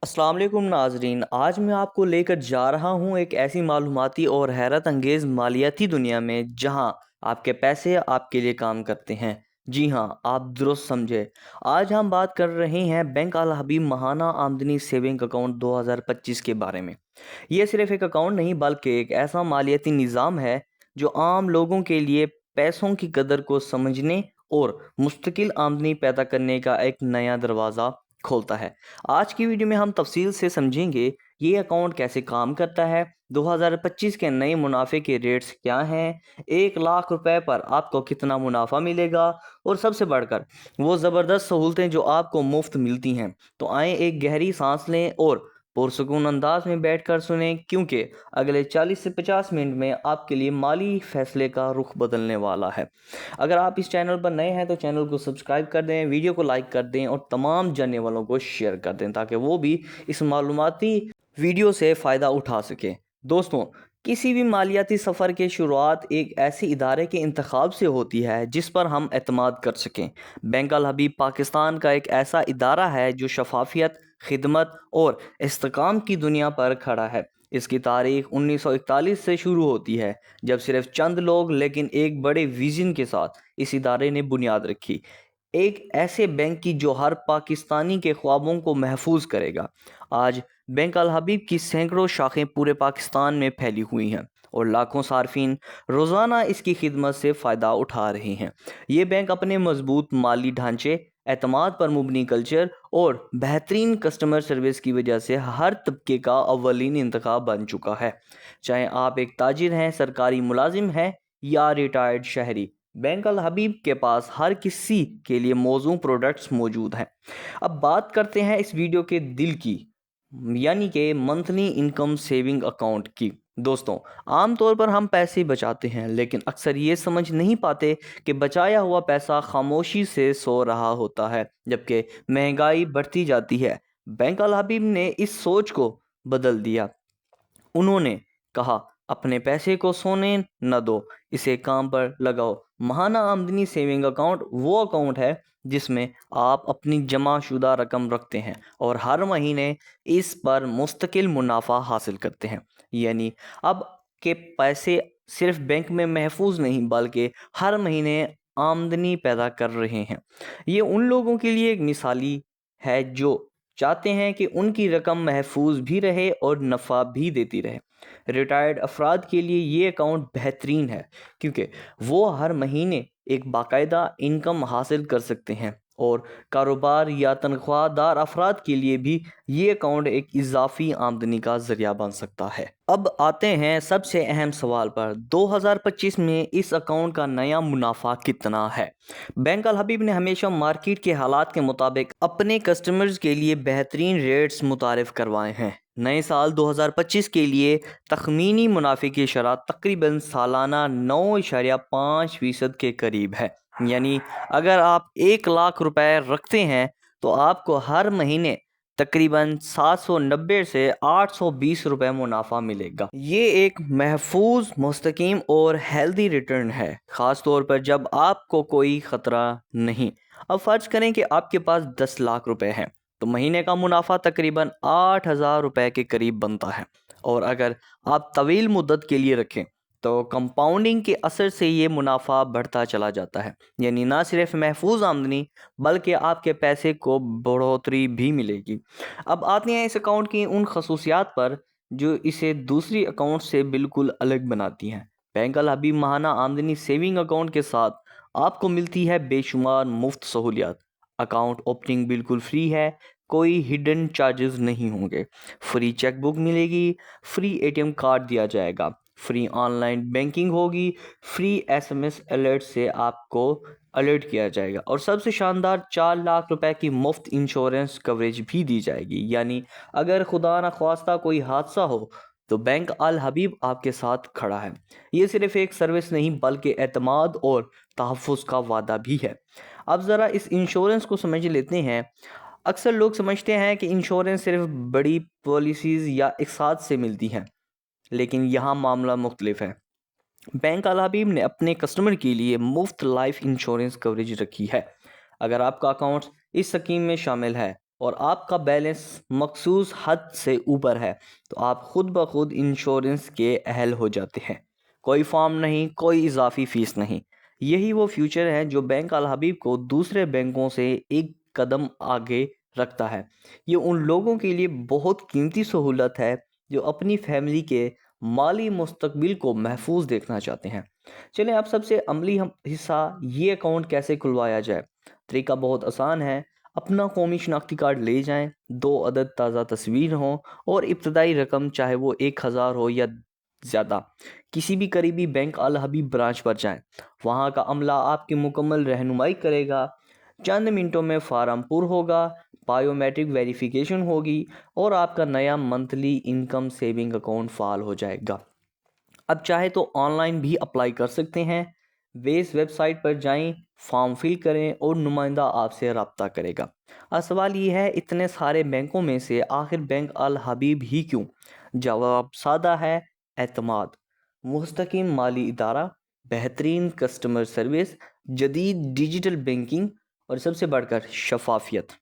अस्सलाम वालेकुम नाजरीन। आज मैं आपको लेकर जा रहा हूँ एक ऐसी मालूमाती और हैरत अंगेज़ मालियाती दुनिया में जहाँ आपके पैसे आपके लिए काम करते हैं। जी हाँ, आप दुरुस्त समझे। आज हम बात कर रहे हैं बैंक अल हबीब महाना आमदनी सेविंग अकाउंट 2025 के बारे में। ये सिर्फ एक अकाउंट नहीं बल्कि एक ऐसा मालियाती निज़ाम है जो आम लोगों के लिए पैसों की कदर को समझने और मुस्तकिल आमदनी पैदा करने का एक नया दरवाज़ा खोलता है। आज की वीडियो में हम तफसील से समझेंगे ये अकाउंट कैसे काम करता है, 2025 के नए मुनाफे के रेट्स क्या हैं, 1 लाख रुपए पर आपको कितना मुनाफा मिलेगा और सबसे बढ़कर वो ज़बरदस्त सहूलतें जो आपको मुफ्त मिलती हैं। तो आए एक गहरी सांस लें और पुरसुकून अंदाज में बैठकर सुनें, क्योंकि अगले 40 से 50 मिनट में आपके लिए माली फैसले का रुख बदलने वाला है। अगर आप इस चैनल पर नए हैं तो चैनल को सब्सक्राइब कर दें, वीडियो को लाइक कर दें और तमाम जानने वालों को शेयर कर दें ताकि वो भी इस मालूमाती वीडियो से फ़ायदा उठा सकें। दोस्तों, किसी भी मालियाती सफ़र की शुरुआत एक ऐसे इदारे के इंतखाब से होती है जिस पर हम एतमाद कर सकें। बैंक अल हबीब पाकिस्तान का एक ऐसा इदारा है जो शफाफियत, खिदमत और इस्तेकाम की दुनिया पर खड़ा है। इसकी तारीख 1941 से शुरू होती है, जब सिर्फ चंद लोग लेकिन एक बड़े विज़न के साथ इस इदारे ने बुनियाद रखी। एक ऐसे बैंक की जो हर पाकिस्तानी के ख्वाबों को महफूज करेगा। आज बैंक अल हबीब की सैकड़ों शाखें पूरे पाकिस्तान में फैली हुई हैं और लाखों सार्फिन रोज़ाना इसकी खिदमत से फ़ायदा उठा रहे हैं। ये बैंक अपने मजबूत माली ढांचे, एतमाद पर मुबनी कल्चर और बेहतरीन कस्टमर सर्विस की वजह से हर तबके का अव्वलीन इंतखाब बन चुका है। चाहे आप एक ताजिर हैं, सरकारी मुलाजिम हैं या रिटायर्ड शहरी, बैंक अल हबीब के पास हर किसी के लिए मौजूद प्रोडक्ट्स मौजूद हैं। अब बात करते हैं इस वीडियो के दिल की, यानी कि मंथली इनकम सेविंग अकाउंट की। दोस्तों, आमतौर पर हम पैसे बचाते हैं लेकिन अक्सर ये समझ नहीं पाते कि बचाया हुआ पैसा खामोशी से सो रहा होता है जबकि महंगाई बढ़ती जाती है। बैंक अल हबीब ने इस सोच को बदल दिया। उन्होंने कहा, अपने पैसे को सोने न दो, इसे काम पर लगाओ। महाना आमदनी सेविंग अकाउंट वो अकाउंट है जिसमें आप अपनी जमा शुदा रकम रखते हैं और हर महीने इस पर मुस्तकिल मुनाफा हासिल करते हैं। यानी अब के पैसे सिर्फ बैंक में महफूज नहीं बल्कि हर महीने आमदनी पैदा कर रहे हैं। ये उन लोगों के लिए एक मिसाली है जो चाहते हैं कि उनकी रकम महफूज भी रहे और नफ़ा भी देती रहे। रिटायर्ड अफराद के लिए ये अकाउंट बेहतरीन है क्योंकि वो हर महीने एक बाकायदा इनकम हासिल कर सकते हैं और कारोबार या तनख्वाहदार अफराद के लिए भी ये अकाउंट एक इजाफी आमदनी का ज़रिया बन सकता है। अब आते हैं सबसे अहम सवाल पर, 2025 में इस अकाउंट का नया मुनाफा कितना है? बैंक अल हबीब ने हमेशा मार्केट के हालात के मुताबिक अपने कस्टमर्स के लिए बेहतरीन रेट्स मुतारिफ करवाए हैं। नए साल 2025 के लिए तखमीनी मुनाफे की शरह तकरीबन सालाना 9.5% के करीब है। यानी अगर आप 1 लाख रुपए रखते हैं तो आपको हर महीने तकरीबन 790 से 820 रुपए मुनाफा मिलेगा। ये एक महफूज, मुस्तकीम और हेल्दी रिटर्न है, ख़ास तौर पर जब आपको कोई ख़तरा नहीं। अब फ़र्ज करें कि आपके पास 10 लाख रुपए हैं तो महीने का मुनाफा तकरीबन 8,000 रुपए के करीब बनता है। और अगर आप तवील मुद्दत के लिए रखें तो कंपाउंडिंग के असर से ये मुनाफा बढ़ता चला जाता है। यानी ना सिर्फ महफूज आमदनी बल्कि आपके पैसे को बढ़ोतरी भी मिलेगी। अब आते हैं इस अकाउंट की उन खसूसियात पर जो इसे दूसरी अकाउंट से बिल्कुल अलग बनाती हैं। बैंक अल हबीब महाना आमदनी सेविंग अकाउंट के साथ आपको मिलती है बेशुमार मुफ्त सहूलियात। अकाउंट ओपनिंग बिल्कुल फ्री है, कोई हिडन चार्जेस नहीं होंगे। फ्री चेकबुक मिलेगी, फ्री एटीएम कार्ड दिया जाएगा, फ्री ऑनलाइन बैंकिंग होगी, फ्री एसएमएस अलर्ट से आपको अलर्ट किया जाएगा और सबसे शानदार 4 लाख रुपए की मुफ्त इंश्योरेंस कवरेज भी दी जाएगी। यानी अगर खुदा न ख्वास्ता कोई हादसा हो तो बैंक अल हबीब आपके साथ खड़ा है। ये सिर्फ एक सर्विस नहीं बल्कि एतमाद और तहफ़्फ़ुज़ का वादा भी है। अब ज़रा इस इंश्योरेंस को समझ लेते हैं। अक्सर लोग समझते हैं कि इंश्योरेंस सिर्फ बड़ी पॉलिसीज़ या इक़सात से मिलती हैं, लेकिन यहाँ मामला मुख्तलिफ है। बैंक अल हबीब ने अपने कस्टमर के लिए मुफ्त लाइफ इंश्योरेंस कवरेज रखी है। अगर आपका अकाउंट इस स्कीम में शामिल है اور آپ کا بیلنس مخصوص حد سے اوپر ہے تو آپ خود بخود انشورنس کے اہل ہو جاتے ہیں۔ کوئی فارم نہیں، کوئی اضافی فیس نہیں۔ یہی وہ فیوچر ہے جو بینک الحبیب کو دوسرے بینکوں سے ایک قدم آگے رکھتا ہے۔ یہ ان لوگوں کے لیے بہت قیمتی سہولت ہے جو اپنی فیملی کے مالی مستقبل کو محفوظ دیکھنا چاہتے ہیں۔ چلیں اب سب سے عملی حصہ، یہ اکاؤنٹ کیسے کھلوایا جائے۔ طریقہ بہت آسان ہے۔ اپنا قومی شناختی کارڈ لے جائیں، 2 عدد تازہ تصویر ہوں اور ابتدائی رقم چاہے وہ 1000 ہو یا زیادہ، کسی بھی قریبی بینک الحبیب برانچ پر جائیں۔ وہاں کا عملہ آپ کی مکمل رہنمائی کرے گا۔ چند منٹوں میں فارم پر ہوگا، بائیو میٹرک ویریفیکیشن ہوگی اور آپ کا نیا منتھلی انکم سیونگ اکاؤنٹ فعال ہو جائے گا۔ اب چاہے تو آن لائن بھی اپلائی کر سکتے ہیں۔ ویس ویب سائٹ پر جائیں، فارم فل کریں اور نمائندہ آپ سے رابطہ کرے گا۔ اب سوال یہ ہے، اتنے سارے بینکوں میں سے آخر بینک الحبیب ہی کیوں؟ جواب سادہ ہے، اعتماد، مستقیم مالی ادارہ، بہترین کسٹمر سروس، جدید ڈیجیٹل بینکنگ اور سب سے بڑھ کر شفافیت۔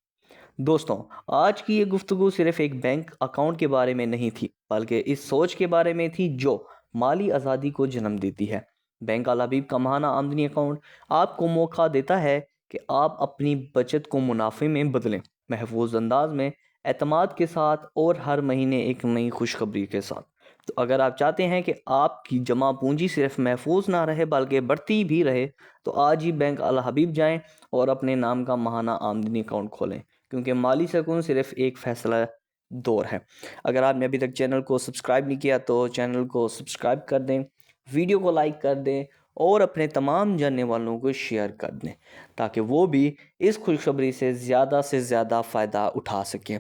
دوستوں، آج کی یہ گفتگو صرف ایک بینک اکاؤنٹ کے بارے میں نہیں تھی، بلکہ اس سوچ کے بارے میں تھی جو مالی آزادی کو جنم دیتی ہے۔ بینک الحبیب کا ماہانہ آمدنی اکاؤنٹ آپ کو موقع دیتا ہے کہ آپ اپنی بچت کو منافع میں بدلیں، محفوظ انداز میں، اعتماد کے ساتھ اور ہر مہینے ایک نئی خوشخبری کے ساتھ۔ تو اگر آپ چاہتے ہیں کہ آپ کی جمع پونجی صرف محفوظ نہ رہے بلکہ بڑھتی بھی رہے، تو آج ہی بینک الحبیب جائیں اور اپنے نام کا ماہانہ آمدنی اکاؤنٹ کھولیں، کیونکہ مالی سکون صرف ایک فیصلہ دور ہے۔ اگر آپ نے ابھی تک چینل کو سبسکرائب نہیں کیا تو چینل کو سبسکرائب کر دیں، ویڈیو کو لائک کر دیں اور اپنے تمام جاننے والوں کو شیئر کر دیں تاکہ وہ بھی اس خوشخبری سے زیادہ فائدہ اٹھا سکیں،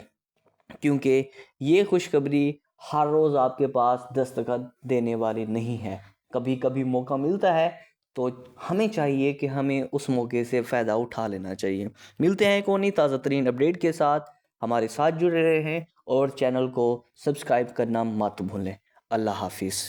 کیونکہ یہ خوشخبری ہر روز آپ کے پاس دستخط دینے والی نہیں ہے۔ کبھی کبھی موقع ملتا ہے تو ہمیں چاہیے کہ ہمیں اس موقع سے فائدہ اٹھا لینا چاہیے۔ ملتے ہیں کونی تازہ ترین اپڈیٹ کے ساتھ، ہمارے ساتھ جڑے رہے ہیں اور چینل کو سبسکرائب کرنا مت بھولیں۔ اللہ حافظ۔